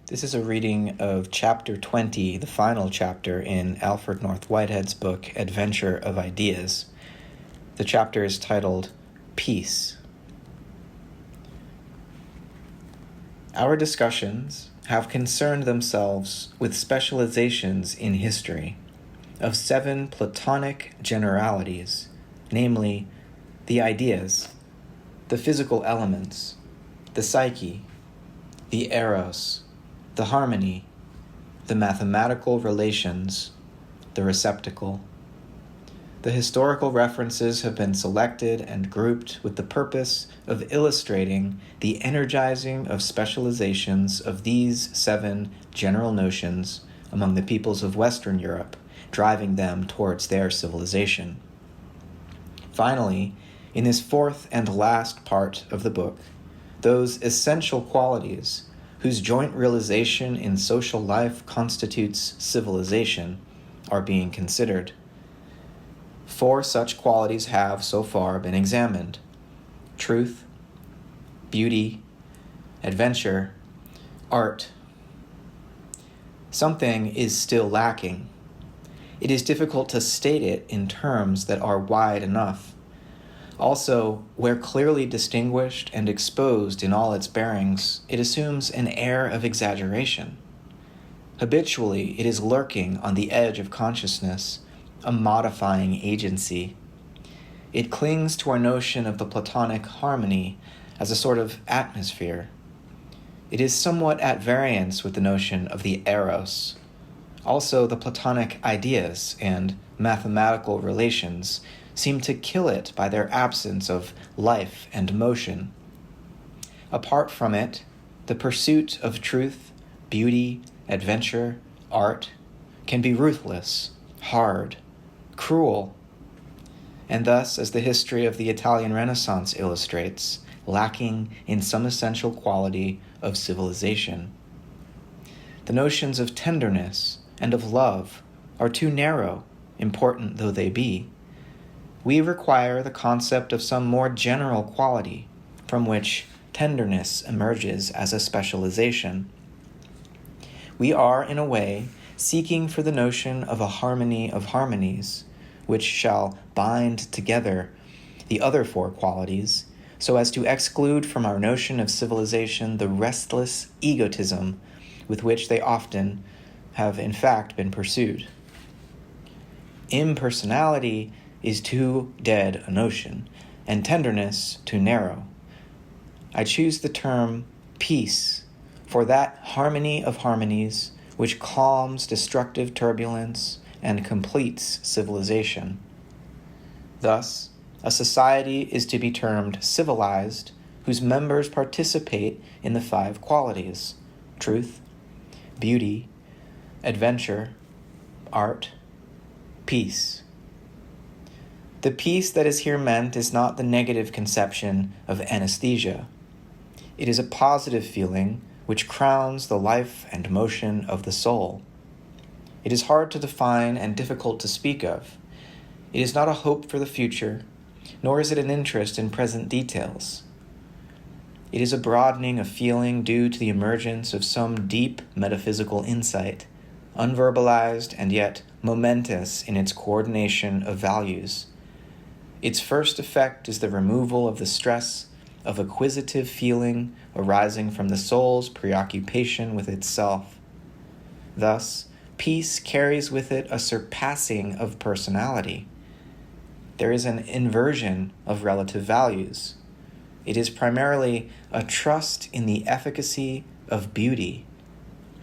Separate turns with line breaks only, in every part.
This is a reading of Chapter 20, the final chapter in Alfred Whitehead's book, Adventure of Ideas. The chapter is titled, Peace. Our discussions have concerned themselves with specializations in history of 7 Platonic generalities, namely, the ideas, the physical elements, the psyche, the eros, the harmony, the mathematical relations, the receptacle. The historical references have been selected and grouped with the purpose of illustrating the energizing of specializations of these 7 general notions among the peoples of Western Europe, driving them towards their civilization. Finally, in this 4th and last part of the book, those essential qualities whose joint realization in social life constitutes civilization are being considered. 4 such qualities have so far been examined: truth, beauty, adventure, art. Something is still lacking. It is difficult to state it in terms that are wide enough. Also, where clearly distinguished and exposed in all its bearings, it assumes an air of exaggeration. Habitually, it is lurking on the edge of consciousness, a modifying agency. It clings to our notion of the Platonic harmony as a sort of atmosphere. It is somewhat at variance with the notion of the eros. Also, the Platonic ideas and mathematical relations seem to kill it by their absence of life and motion. Apart from it, the pursuit of truth, beauty, adventure, art can be ruthless, hard, cruel, and thus, as the history of the Italian Renaissance illustrates, lacking in some essential quality of civilization. The notions of tenderness and of love are too narrow, important though they be. We require the concept of some more general quality from which tenderness emerges as a specialization. We are, in a way, seeking for the notion of a harmony of harmonies, which shall bind together the other 4 qualities, so as to exclude from our notion of civilization the restless egotism with which they often have in fact been pursued. Impersonality is too dead a notion, and tenderness too narrow. I choose the term peace for that harmony of harmonies which calms destructive turbulence and completes civilization. Thus, a society is to be termed civilized whose members participate in the 5 qualities: truth, beauty, adventure, art, peace. The peace that is here meant is not the negative conception of anesthesia. It is a positive feeling which crowns the life and motion of the soul. It is hard to define and difficult to speak of. It is not a hope for the future, nor is it an interest in present details. It is a broadening of feeling due to the emergence of some deep metaphysical insight, unverbalized and yet momentous in its coordination of values. Its first effect is the removal of the stress of acquisitive feeling arising from the soul's preoccupation with itself. Thus, peace carries with it a surpassing of personality. There is an inversion of relative values. It is primarily a trust in the efficacy of beauty.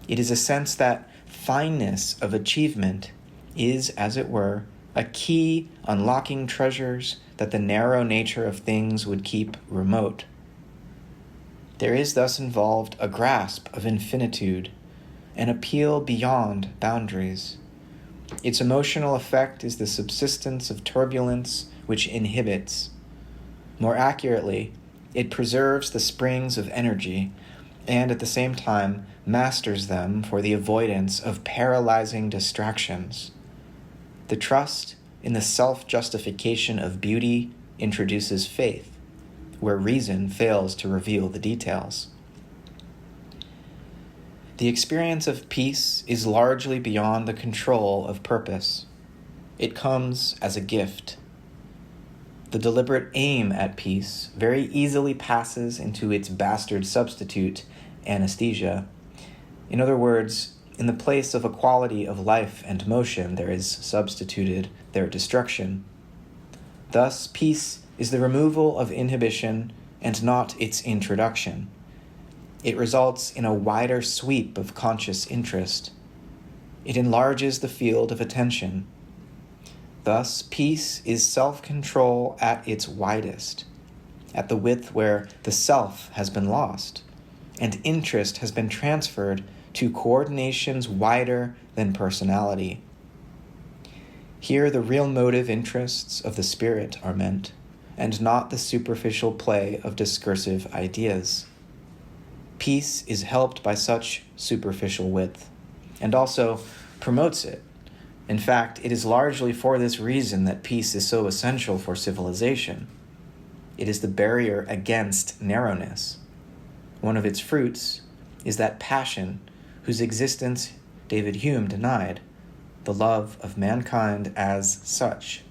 It is a sense that fineness of achievement is, as it were, a key unlocking treasures that the narrow nature of things would keep remote. There is thus involved a grasp of infinitude, an appeal beyond boundaries. Its emotional effect is the subsistence of turbulence which inhibits. More accurately, it preserves the springs of energy and at the same time masters them for the avoidance of paralyzing distractions. The trust in the self-justification of beauty introduces faith, where reason fails to reveal the details. The experience of peace is largely beyond the control of purpose. It comes as a gift. The deliberate aim at peace very easily passes into its bastard substitute, anesthesia. In other words, in the place of a quality of life and motion, there is substituted their destruction. Thus, peace is the removal of inhibition and not its introduction. It results in a wider sweep of conscious interest. It enlarges the field of attention. Thus, peace is self-control at its widest, at the width where the self has been lost, and interest has been transferred to coordinations wider than personality. Here the real motive interests of the spirit are meant, and not the superficial play of discursive ideas. Peace is helped by such superficial width, and also promotes it. In fact, it is largely for this reason that peace is so essential for civilization. It is the barrier against narrowness. One of its fruits is that passion whose existence David Hume denied, the love of mankind as such.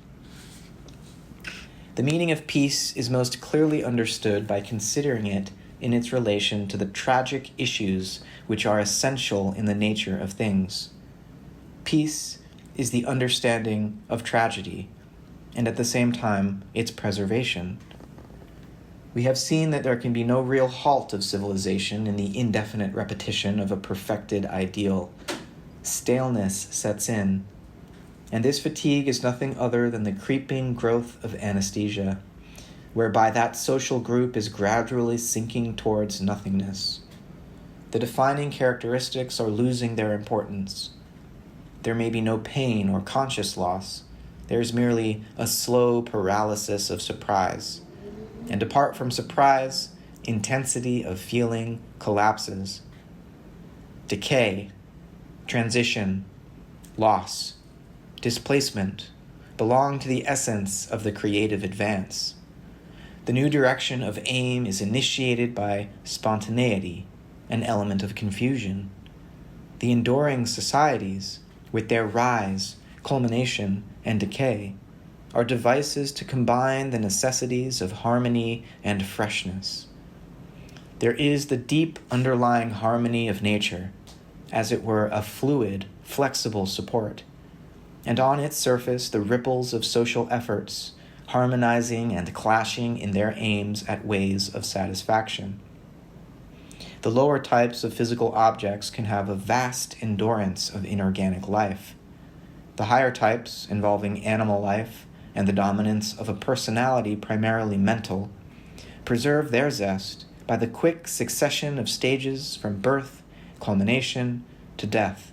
The meaning of peace is most clearly understood by considering it in its relation to the tragic issues which are essential in the nature of things. Peace is the understanding of tragedy, and at the same time, its preservation. We have seen that there can be no real halt of civilization in the indefinite repetition of a perfected ideal. Staleness sets in, and this fatigue is nothing other than the creeping growth of anesthesia, whereby that social group is gradually sinking towards nothingness. The defining characteristics are losing their importance. There may be no pain or conscious loss. There is merely a slow paralysis of surprise. And apart from surprise, intensity of feeling collapses. Decay, transition, loss, displacement belong to the essence of the creative advance. The new direction of aim is initiated by spontaneity, an element of confusion. The enduring societies, with their rise, culmination, and decay, are devices to combine the necessities of harmony and freshness. There is the deep underlying harmony of nature, as it were a fluid, flexible support, and on its surface the ripples of social efforts, harmonizing and clashing in their aims at ways of satisfaction. The lower types of physical objects can have a vast endurance of inorganic life. The higher types, involving animal life and the dominance of a personality primarily mental, preserve their zest by the quick succession of stages from birth, culmination, to death.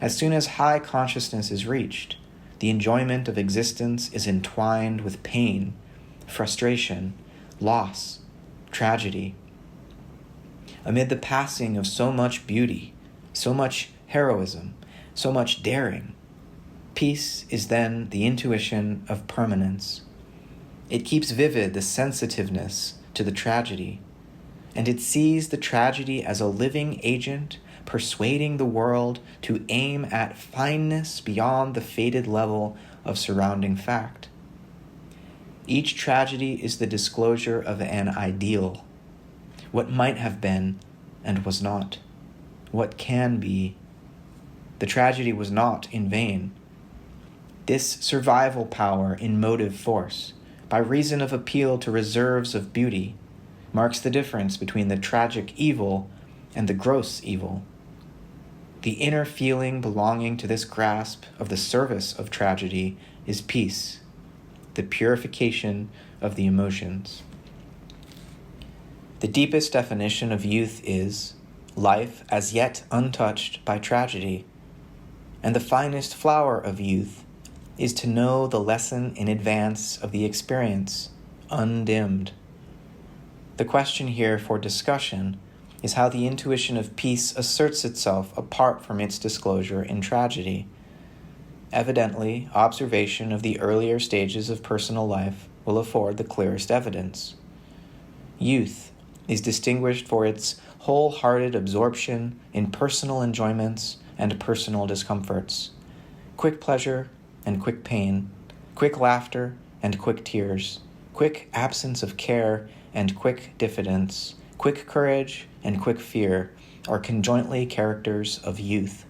As soon as high consciousness is reached, the enjoyment of existence is entwined with pain, frustration, loss, tragedy. Amid the passing of so much beauty, so much heroism, so much daring, peace is then the intuition of permanence. It keeps vivid the sensitiveness to the tragedy, and it sees the tragedy as a living agent persuading the world to aim at fineness beyond the faded level of surrounding fact. Each tragedy is the disclosure of an ideal, what might have been and was not, what can be. The tragedy was not in vain. This survival power in motive force, by reason of appeal to reserves of beauty, marks the difference between the tragic evil and the gross evil. The inner feeling belonging to this grasp of the service of tragedy is peace, the purification of the emotions. The deepest definition of youth is life as yet untouched by tragedy, and the finest flower of youth is to know the lesson in advance of the experience, undimmed. The question here for discussion is how the intuition of peace asserts itself apart from its disclosure in tragedy. Evidently, observation of the earlier stages of personal life will afford the clearest evidence. Youth, is distinguished for its wholehearted absorption in personal enjoyments and personal discomforts, quick pleasure and quick pain, quick laughter and quick tears, quick absence of care and quick diffidence, quick courage and quick fear are conjointly characters of youth.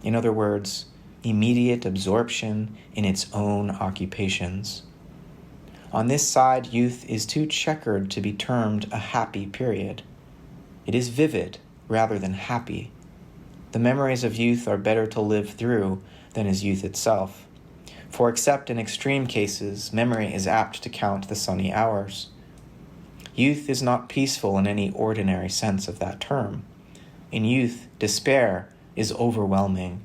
In other words, immediate absorption in its own occupations. On this side, youth is too checkered to be termed a happy period. It is vivid rather than happy. The memories of youth are better to live through than is youth itself, for except in extreme cases, memory is apt to count the sunny hours. Youth is not peaceful in any ordinary sense of that term. In youth, despair is overwhelming.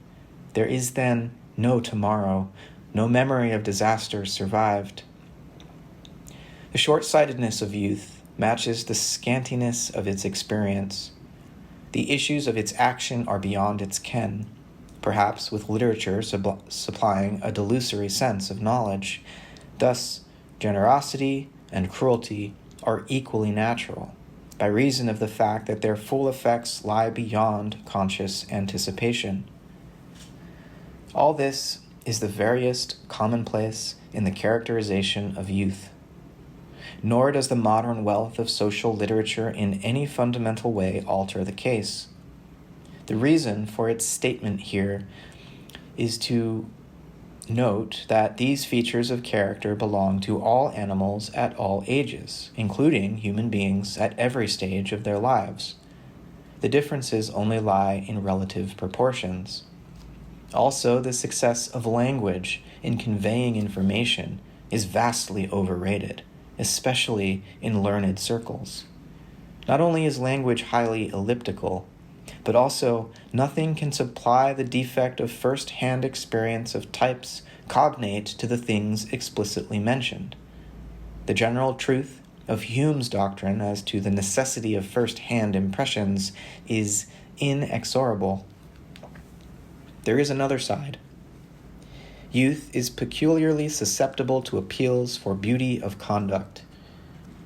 There is then no tomorrow, no memory of disasters survived. The short-sightedness of youth matches the scantiness of its experience. The issues of its action are beyond its ken, perhaps with literature supplying a delusory sense of knowledge. Thus, generosity and cruelty are equally natural, by reason of the fact that their full effects lie beyond conscious anticipation. All this is the veriest commonplace in the characterization of youth. Nor does the modern wealth of social literature in any fundamental way alter the case. The reason for its statement here is to note that these features of character belong to all animals at all ages, including human beings at every stage of their lives. The differences only lie in relative proportions. Also, the success of language in conveying information is vastly overrated, especially in learned circles. Not only is language highly elliptical, but also nothing can supply the defect of first-hand experience of types cognate to the things explicitly mentioned. The general truth of Hume's doctrine as to the necessity of first-hand impressions is inexorable. There is another side. Youth is peculiarly susceptible to appeals for beauty of conduct.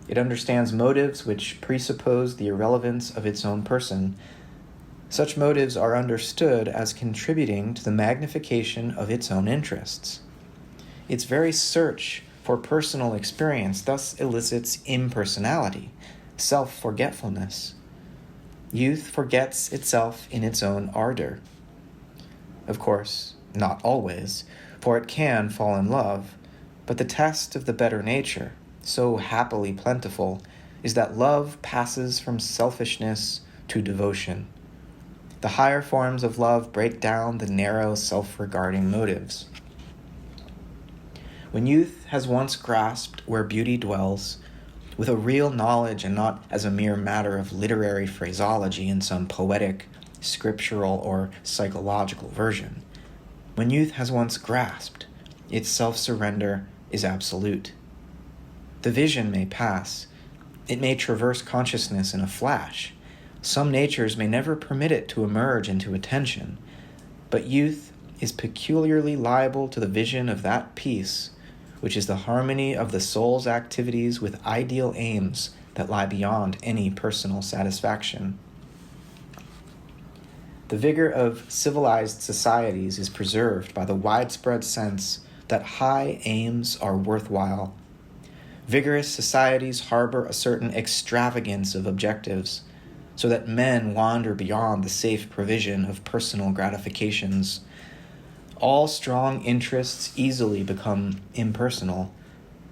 It understands motives which presuppose the irrelevance of its own person. Such motives are understood as contributing to the magnification of its own interests. Its very search for personal experience thus elicits impersonality, self-forgetfulness. Youth forgets itself in its own ardor. Of course, not always, for it can fall in love, but the test of the better nature, so happily plentiful, is that love passes from selfishness to devotion. The higher forms of love break down the narrow, self-regarding motives. When youth has once grasped where beauty dwells, with a real knowledge and not as a mere matter of literary phraseology in some poetic, scriptural, or psychological version, when youth has once grasped, its self-surrender is absolute. The vision may pass. It may traverse consciousness in a flash. Some natures may never permit it to emerge into attention, but youth is peculiarly liable to the vision of that peace, which is the harmony of the soul's activities with ideal aims that lie beyond any personal satisfaction. The vigor of civilized societies is preserved by the widespread sense that high aims are worthwhile. Vigorous societies harbor a certain extravagance of objectives, so that men wander beyond the safe provision of personal gratifications. All strong interests easily become impersonal,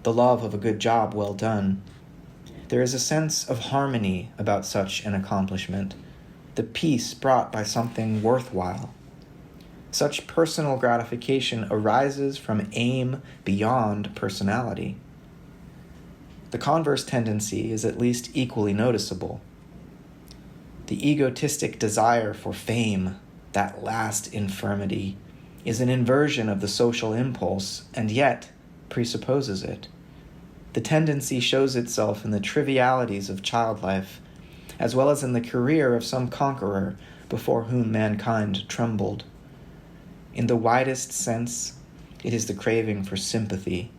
the love of a good job well done. There is a sense of harmony about such an accomplishment, the peace brought by something worthwhile. Such personal gratification arises from aim beyond personality. The converse tendency is at least equally noticeable. The egotistic desire for fame, that last infirmity, is an inversion of the social impulse, and yet presupposes it. The tendency shows itself in the trivialities of child life, as well as in the career of some conqueror before whom mankind trembled. In the widest sense, it is the craving for sympathy.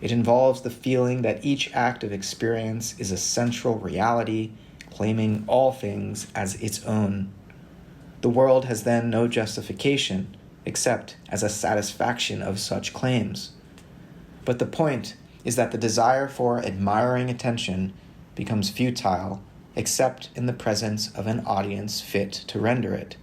It involves the feeling that each act of experience is a central reality, claiming all things as its own. The world has then no justification except as a satisfaction of such claims. But the point is that the desire for admiring attention becomes futile except in the presence of an audience fit to render it.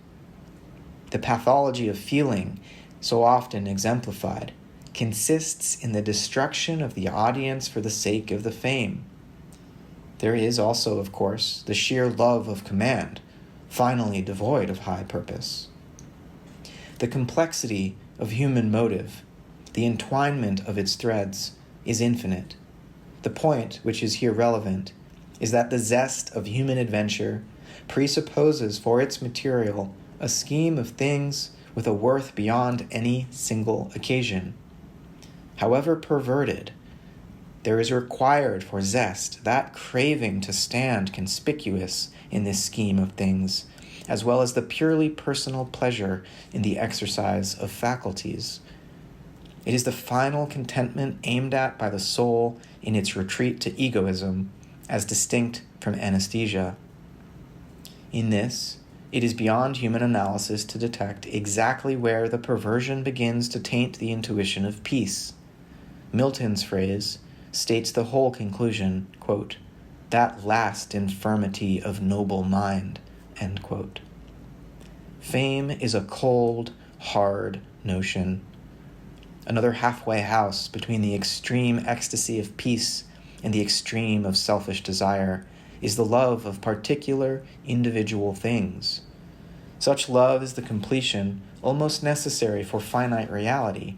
The pathology of feeling, so often exemplified, consists in the destruction of the audience for the sake of the fame. There is also, of course, the sheer love of command, finally devoid of high purpose. The complexity of human motive, the entwinement of its threads, is infinite. The point, which is here relevant, is that the zest of human adventure presupposes for its material a scheme of things with a worth beyond any single occasion. However perverted, there is required for zest that craving to stand conspicuous in this scheme of things, as well as the purely personal pleasure in the exercise of faculties. It is the final contentment aimed at by the soul in its retreat to egoism, as distinct from anesthesia. In this, it is beyond human analysis to detect exactly where the perversion begins to taint the intuition of peace. Milton's phrase states the whole conclusion, quote, "that last infirmity of noble mind," end quote. Fame is a cold, hard notion. Another halfway house between the extreme ecstasy of peace and the extreme of selfish desire is the love of particular individual things. Such love is the completion almost necessary for finite reality,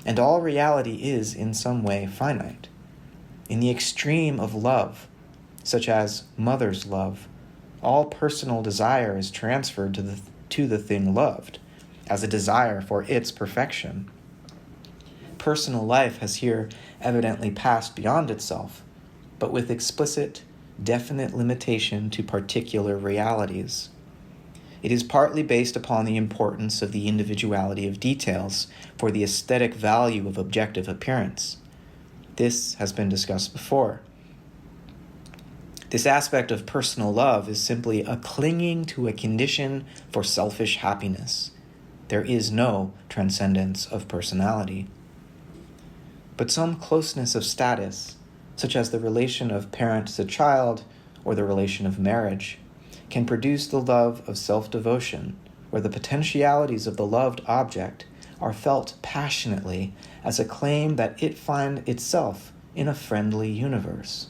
and all reality is in some way finite. In the extreme of love, such as mother's love, all personal desire is transferred to the thing loved, as a desire for its perfection. Personal life has here evidently passed beyond itself, but with explicit, definite limitation to particular realities. It is partly based upon the importance of the individuality of details for the aesthetic value of objective appearance. This has been discussed before. This aspect of personal love is simply a clinging to a condition for selfish happiness. There is no transcendence of personality. But some closeness of status, such as the relation of parent to child or the relation of marriage, can produce the love of self-devotion, where the potentialities of the loved object are felt passionately as a claim that it find itself in a friendly universe.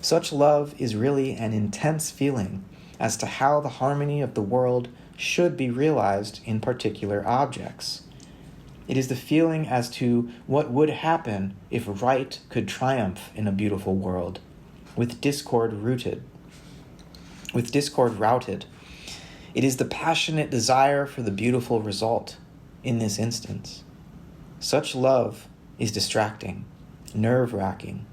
Such love is really an intense feeling as to how the harmony of the world should be realized in particular objects. It is the feeling as to what would happen if right could triumph in a beautiful world, with discord routed. It is the passionate desire for the beautiful result in this instance. Such love is distracting, nerve-wracking,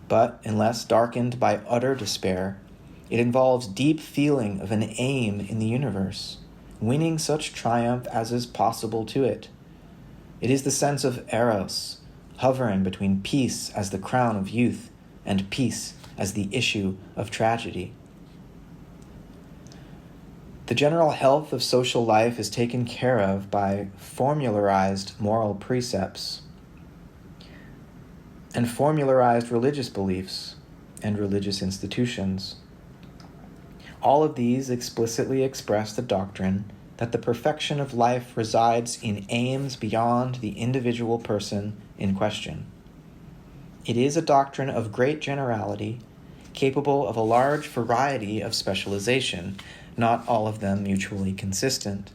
but unless darkened by utter despair, it involves deep feeling of an aim in the universe, winning such triumph as is possible to it. It is the sense of eros, hovering between peace as the crown of youth and peace as the issue of tragedy. The general health of social life is taken care of by formularized moral precepts and formularized religious beliefs and religious institutions. All of these explicitly express the doctrine that the perfection of life resides in aims beyond the individual person in question. It is a doctrine of great generality, capable of a large variety of specialization, not all of them mutually consistent.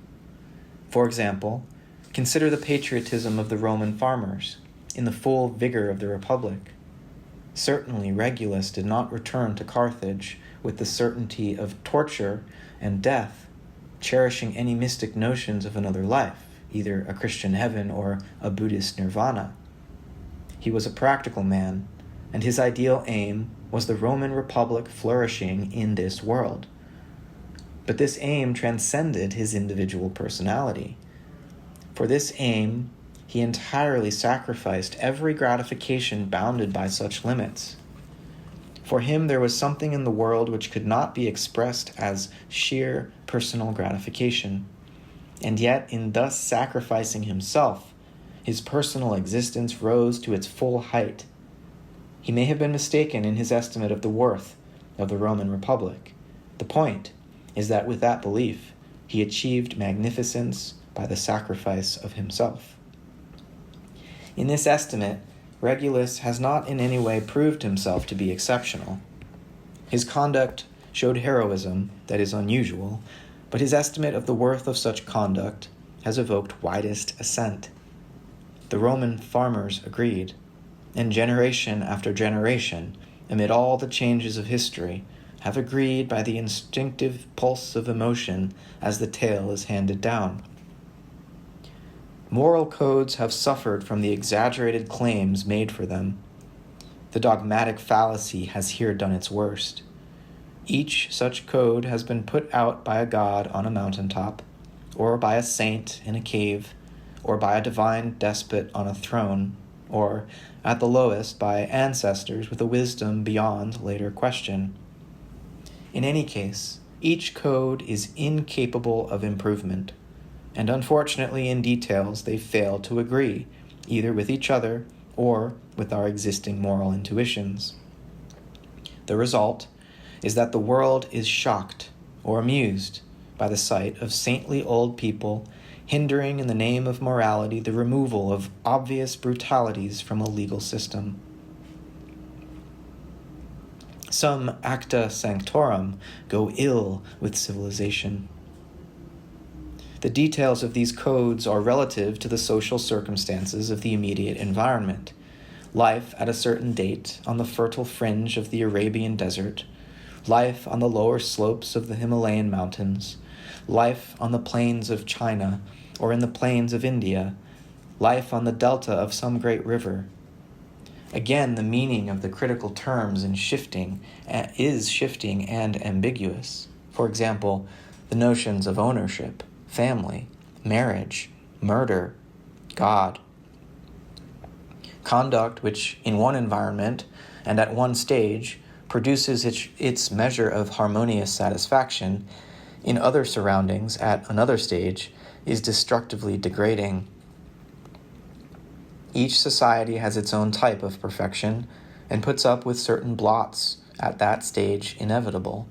For example, consider the patriotism of the Roman farmers in the full vigor of the Republic. Certainly Regulus did not return to Carthage with the certainty of torture and death, cherishing any mystic notions of another life, either a Christian heaven or a Buddhist nirvana. He was a practical man, and his ideal aim was the Roman Republic flourishing in this world. But this aim transcended his individual personality. For this aim, he entirely sacrificed every gratification bounded by such limits. For him there was something in the world which could not be expressed as sheer personal gratification, and yet in thus sacrificing himself, his personal existence rose to its full height. He may have been mistaken in his estimate of the worth of the Roman Republic. The point is that with that belief, he achieved magnificence by the sacrifice of himself. In this estimate, Regulus has not in any way proved himself to be exceptional. His conduct showed heroism that is unusual, but his estimate of the worth of such conduct has evoked widest assent. The Roman farmers agreed, and generation after generation, amid all the changes of history, have agreed by the instinctive pulse of emotion as the tale is handed down. Moral codes have suffered from the exaggerated claims made for them. The dogmatic fallacy has here done its worst. Each such code has been put out by a god on a mountaintop, or by a saint in a cave, or by a divine despot on a throne, or, at the lowest, by ancestors with a wisdom beyond later question. In any case, each code is incapable of improvement, and unfortunately in details they fail to agree, either with each other or with our existing moral intuitions. The result is that the world is shocked or amused by the sight of saintly old people hindering in the name of morality the removal of obvious brutalities from a legal system. Some acta sanctorum go ill with civilization. The details of these codes are relative to the social circumstances of the immediate environment. Life at a certain date on the fertile fringe of the Arabian desert, life on the lower slopes of the Himalayan mountains, life on the plains of China or in the plains of India, life on the delta of some great river. Again, the meaning of the critical terms is shifting and ambiguous. For example, the notions of ownership, family, marriage, murder, God. Conduct which in one environment and at one stage produces its measure of harmonious satisfaction, in other surroundings at another stage is destructively degrading. Each society has its own type of perfection and puts up with certain blots at that stage inevitable.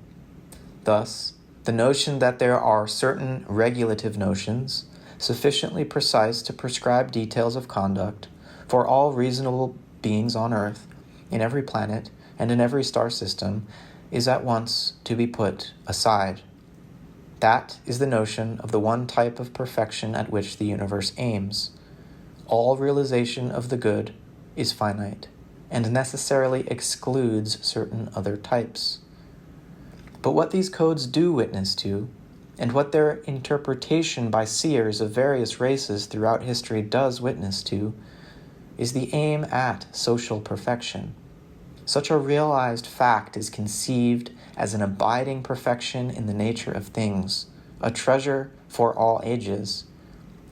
Thus, the notion that there are certain regulative notions, sufficiently precise to prescribe details of conduct for all reasonable beings on Earth, in every planet, and in every star system, is at once to be put aside. That is the notion of the one type of perfection at which the universe aims. All realization of the good is finite, and necessarily excludes certain other types. But what these codes do witness to, and what their interpretation by seers of various races throughout history does witness to, is the aim at social perfection. Such a realized fact is conceived as an abiding perfection in the nature of things, a treasure for all ages.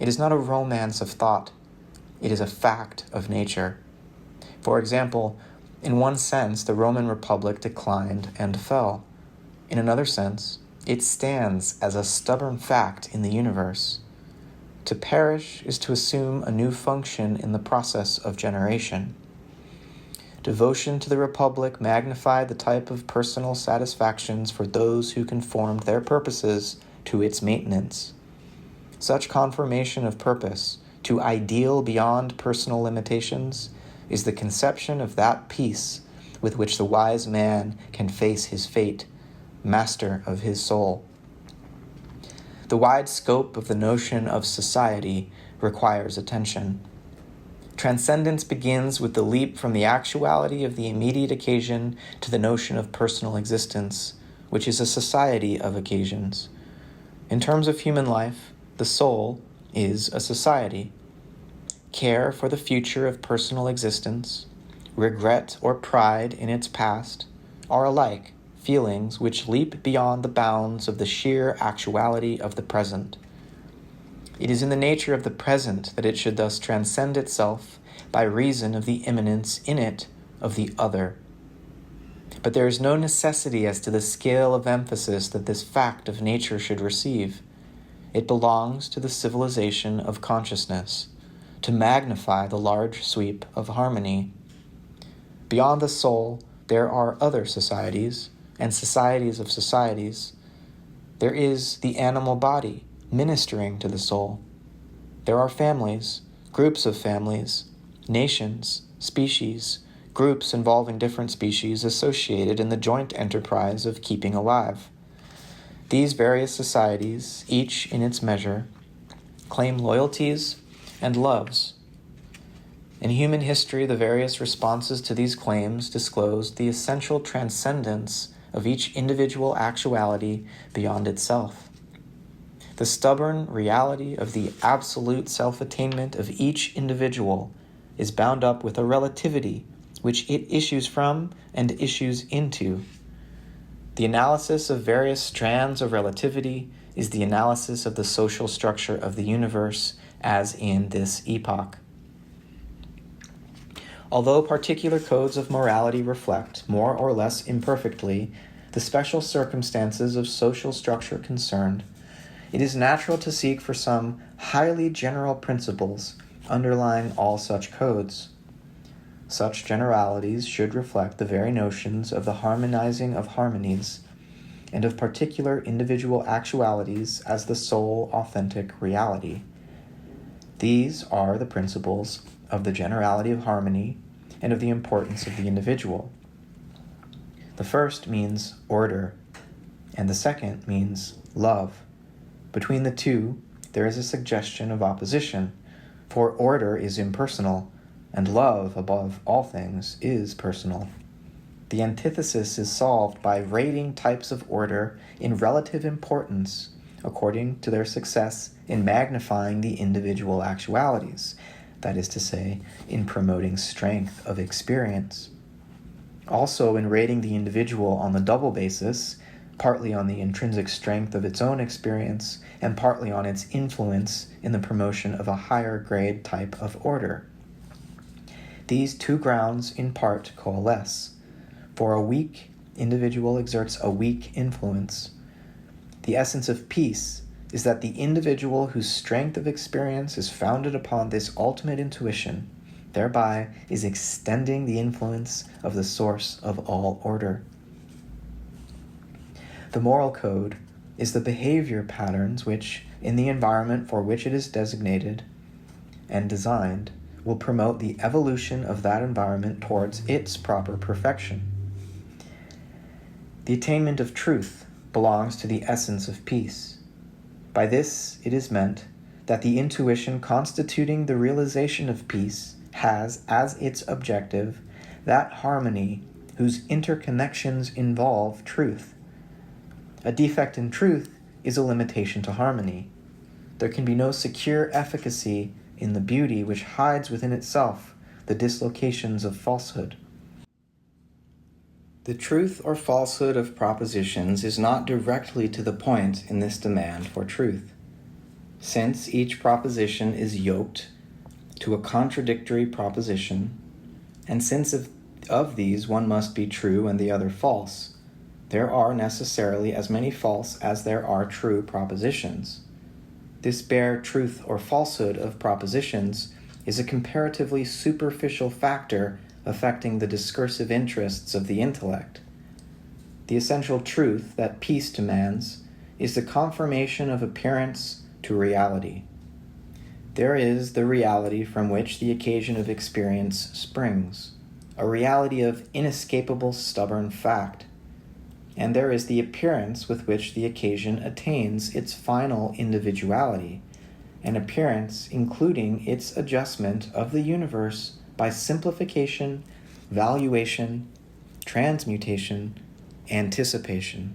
It is not a romance of thought, it is a fact of nature. For example, in one sense, the Roman Republic declined and fell. In another sense, it stands as a stubborn fact in the universe. To perish is to assume a new function in the process of generation. Devotion to the Republic magnified the type of personal satisfactions for those who conformed their purposes to its maintenance. Such conformation of purpose to ideal beyond personal limitations is the conception of that peace with which the wise man can face his fate, master of his soul. The wide scope of the notion of society requires attention. Transcendence begins with the leap from the actuality of the immediate occasion to the notion of personal existence, which is a society of occasions. In terms of human life, the soul is a society. Care for the future of personal existence, regret or pride in its past, are alike feelings which leap beyond the bounds of the sheer actuality of the present. It is in the nature of the present that it should thus transcend itself by reason of the immanence in it of the other. But there is no necessity as to the scale of emphasis that this fact of nature should receive. It belongs to the civilization of consciousness, to magnify the large sweep of harmony. Beyond the soul, there are other societies, and societies of societies. There is the animal body, ministering to the soul. There are families, groups of families, nations, species, groups involving different species associated in the joint enterprise of keeping alive. These various societies, each in its measure, claim loyalties and loves. In human history, the various responses to these claims disclosed the essential transcendence of each individual actuality beyond itself. The stubborn reality of the absolute self-attainment of each individual is bound up with a relativity which it issues from and issues into. The analysis of various strands of relativity is the analysis of the social structure of the universe as in this epoch. Although particular codes of morality reflect, more or less imperfectly, the special circumstances of social structure concerned, it is natural to seek for some highly general principles underlying all such codes. Such generalities should reflect the very notions of the harmonizing of harmonies and of particular individual actualities as the sole authentic reality. These are the principles of the generality of harmony and of the importance of the individual. The first means order, and the second means love. Between the two, there is a suggestion of opposition, for order is impersonal, and love, above all things, is personal. The antithesis is solved by rating types of order in relative importance according to their success in magnifying the individual actualities, that is to say, in promoting strength of experience. Also in rating the individual on the double basis, partly on the intrinsic strength of its own experience and partly on its influence in the promotion of a higher grade type of order. These two grounds in part coalesce, for a weak individual exerts a weak influence. The essence of peace is that the individual whose strength of experience is founded upon this ultimate intuition, thereby is extending the influence of the source of all order. The moral code is the behavior patterns which, in the environment for which it is designated and designed, will promote the evolution of that environment towards its proper perfection. The attainment of truth belongs to the essence of peace. By this it is meant that the intuition constituting the realization of peace has as its objective that harmony whose interconnections involve truth. A defect in truth is a limitation to harmony. There can be no secure efficacy in the beauty which hides within itself the dislocations of falsehood. The truth or falsehood of propositions is not directly to the point in this demand for truth. Since each proposition is yoked to a contradictory proposition, and since of these one must be true and the other false, there are necessarily as many false as there are true propositions. This bare truth or falsehood of propositions is a comparatively superficial factor affecting the discursive interests of the intellect. The essential truth that peace demands is the confirmation of appearance to reality. There is the reality from which the occasion of experience springs, a reality of inescapable stubborn fact. And there is the appearance with which the occasion attains its final individuality, an appearance including its adjustment of the universe by simplification, valuation, transmutation, anticipation.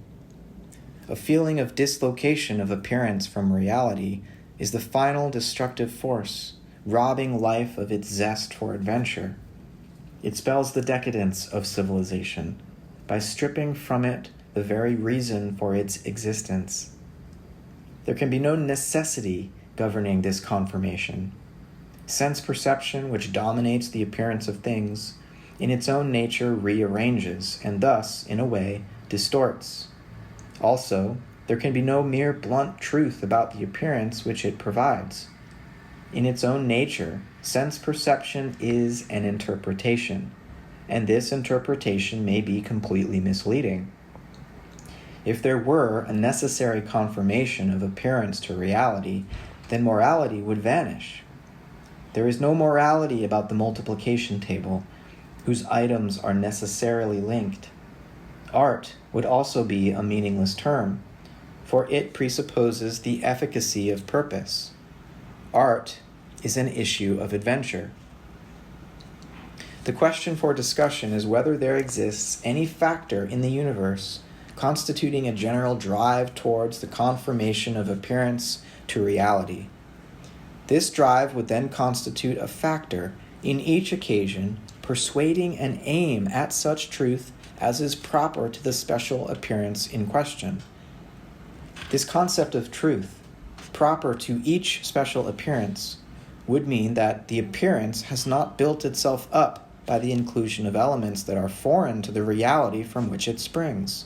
A feeling of dislocation of appearance from reality is the final destructive force, robbing life of its zest for adventure. It spells the decadence of civilization by stripping from it the very reason for its existence. There can be no necessity governing this confirmation. Sense perception, which dominates the appearance of things, in its own nature rearranges, and thus, in a way, distorts. Also, there can be no mere blunt truth about the appearance which it provides. In its own nature, sense perception is an interpretation, and this interpretation may be completely misleading. If there were a necessary confirmation of appearance to reality, then morality would vanish. There is no morality about the multiplication table, whose items are necessarily linked. Art would also be a meaningless term, for it presupposes the efficacy of purpose. Art is an issue of adventure. The question for discussion is whether there exists any factor in the universe constituting a general drive towards the confirmation of appearance to reality. This drive would then constitute a factor in each occasion persuading an aim at such truth as is proper to the special appearance in question. This concept of truth, proper to each special appearance, would mean that the appearance has not built itself up by the inclusion of elements that are foreign to the reality from which it springs.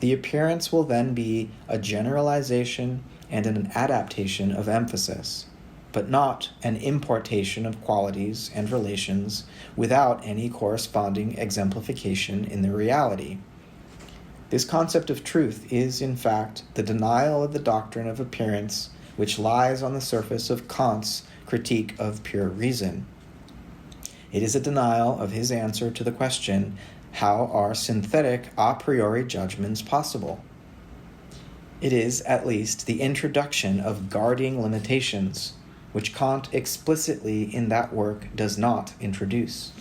The appearance will then be a generalization and an adaptation of emphasis, but not an importation of qualities and relations without any corresponding exemplification in the reality. This concept of truth is, in fact, the denial of the doctrine of appearance which lies on the surface of Kant's critique of pure reason. It is a denial of his answer to the question, how are synthetic a priori judgments possible? It is, at least, the introduction of guarding limitations, which Kant explicitly in that work does not introduce.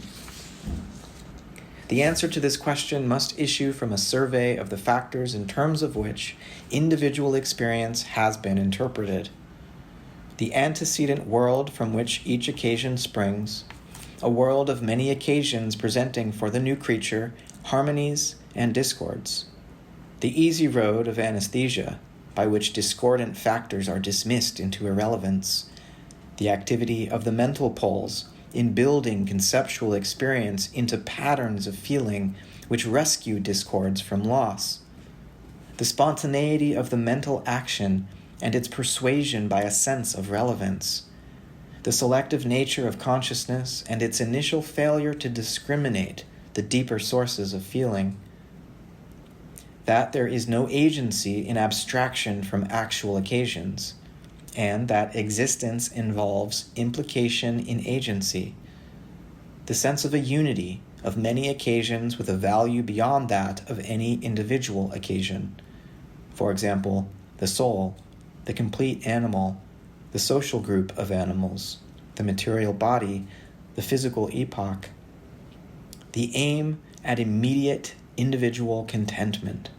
The answer to this question must issue from a survey of the factors in terms of which individual experience has been interpreted. The antecedent world from which each occasion springs, a world of many occasions presenting for the new creature harmonies and discords. The easy road of anesthesia, by which discordant factors are dismissed into irrelevance. The activity of the mental poles in building conceptual experience into patterns of feeling which rescue discords from loss. The spontaneity of the mental action and its persuasion by a sense of relevance. The selective nature of consciousness and its initial failure to discriminate the deeper sources of feeling. That there is no agency in abstraction from actual occasions, and that existence involves implication in agency. The sense of a unity of many occasions with a value beyond that of any individual occasion. For example, the soul, the complete animal, the social group of animals, the material body, the physical epoch. The aim at immediate individual contentment.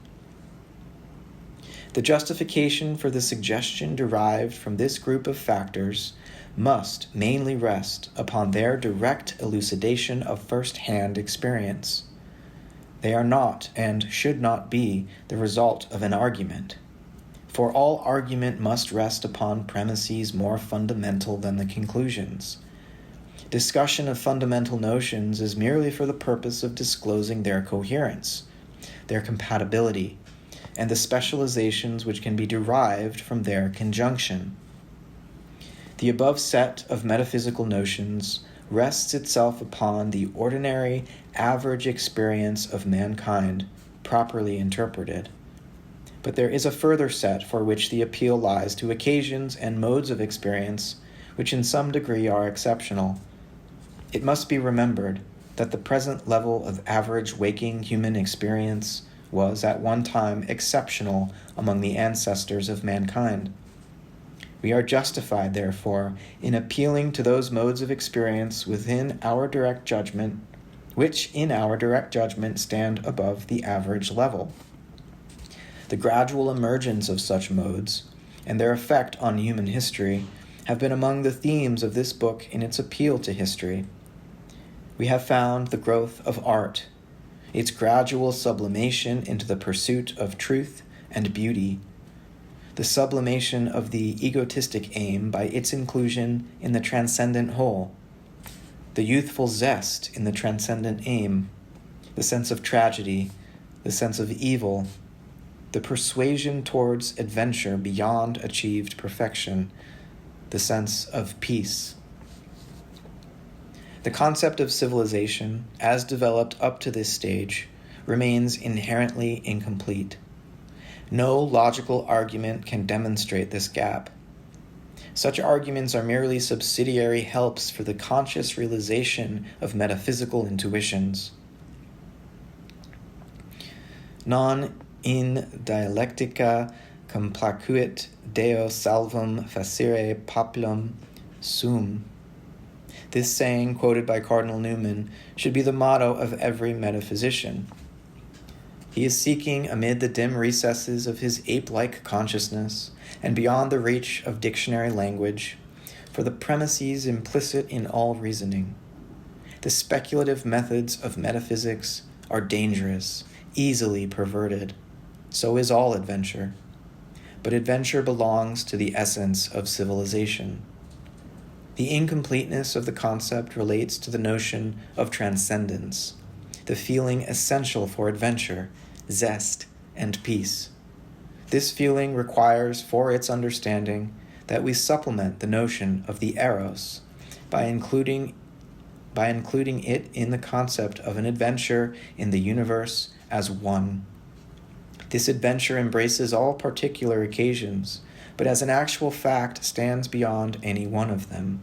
The justification for the suggestion derived from this group of factors must mainly rest upon their direct elucidation of first-hand experience. They are not and should not be the result of an argument, for all argument must rest upon premises more fundamental than the conclusions. Discussion of fundamental notions is merely for the purpose of disclosing their coherence, their compatibility, and the specializations which can be derived from their conjunction. The above set of metaphysical notions rests itself upon the ordinary, average experience of mankind, properly interpreted. But there is a further set for which the appeal lies to occasions and modes of experience which in some degree are exceptional. It must be remembered that the present level of average waking human experience was at one time exceptional among the ancestors of mankind. We are justified, therefore, in appealing to those modes of experience within our direct judgment, which in our direct judgment stand above the average level. The gradual emergence of such modes, and their effect on human history, have been among the themes of this book in its appeal to history. We have found the growth of art, its gradual sublimation into the pursuit of truth and beauty, the sublimation of the egotistic aim by its inclusion in the transcendent whole, the youthful zest in the transcendent aim, the sense of tragedy, the sense of evil, the persuasion towards adventure beyond achieved perfection, the sense of peace. The concept of civilization, as developed up to this stage, remains inherently incomplete. No logical argument can demonstrate this gap. Such arguments are merely subsidiary helps for the conscious realization of metaphysical intuitions. Non in dialectica complacuit Deo salvum facere populum sum. This saying, quoted by Cardinal Newman, should be the motto of every metaphysician. He is seeking amid the dim recesses of his ape-like consciousness and beyond the reach of dictionary language for the premises implicit in all reasoning. The speculative methods of metaphysics are dangerous, easily perverted. So is all adventure. But adventure belongs to the essence of civilization. The incompleteness of the concept relates to the notion of transcendence, the feeling essential for adventure, zest, and peace. This feeling requires for its understanding that we supplement the notion of the eros by including it in the concept of an adventure in the universe as one. This adventure embraces all particular occasions, but as an actual fact stands beyond any one of them.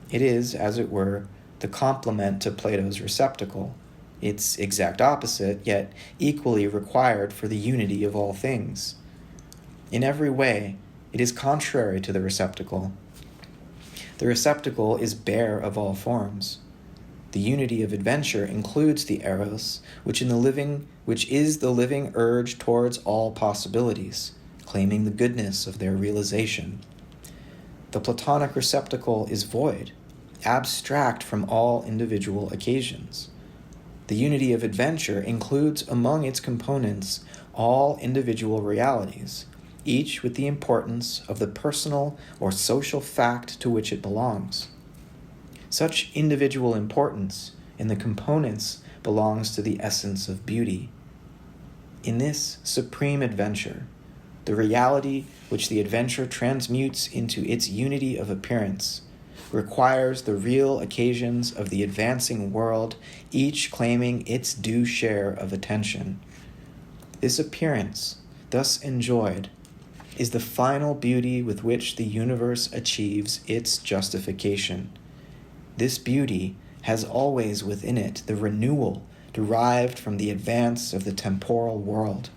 It is, as it were, the complement to Plato's receptacle, its exact opposite, yet equally required for the unity of all things. In every way, it is contrary to the receptacle. The receptacle is bare of all forms. The unity of adventure includes the eros, which is the living urge towards all possibilities, claiming the goodness of their realization. The Platonic receptacle is void, abstract from all individual occasions. The unity of adventure includes among its components all individual realities, each with the importance of the personal or social fact to which it belongs. Such individual importance in the components belongs to the essence of beauty. In this supreme adventure, the reality which the adventure transmutes into its unity of appearance requires the real occasions of the advancing world, each claiming its due share of attention. This appearance, thus enjoyed, is the final beauty with which the universe achieves its justification. This beauty has always within it the renewal derived from the advance of the temporal world.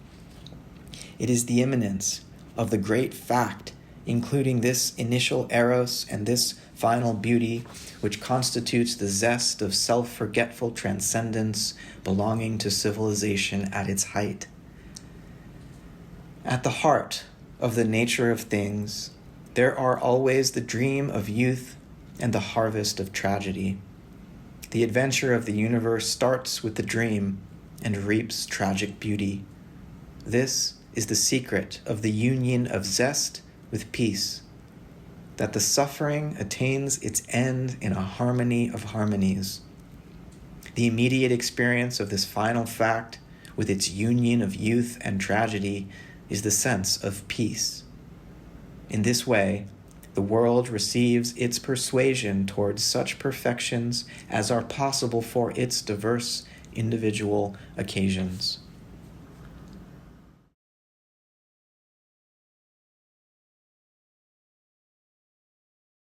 It is the immanence of the great fact, including this initial eros and this final beauty, which constitutes the zest of self-forgetful transcendence belonging to civilization at its height. At the heart of the nature of things, there are always the dream of youth and the harvest of tragedy. The adventure of the universe starts with the dream and reaps tragic beauty. This is the secret of the union of zest with peace, that the suffering attains its end in a harmony of harmonies. The immediate experience of this final fact, with its union of youth and tragedy, is the sense of peace. In this way, the world receives its persuasion towards such perfections as are possible for its diverse individual occasions.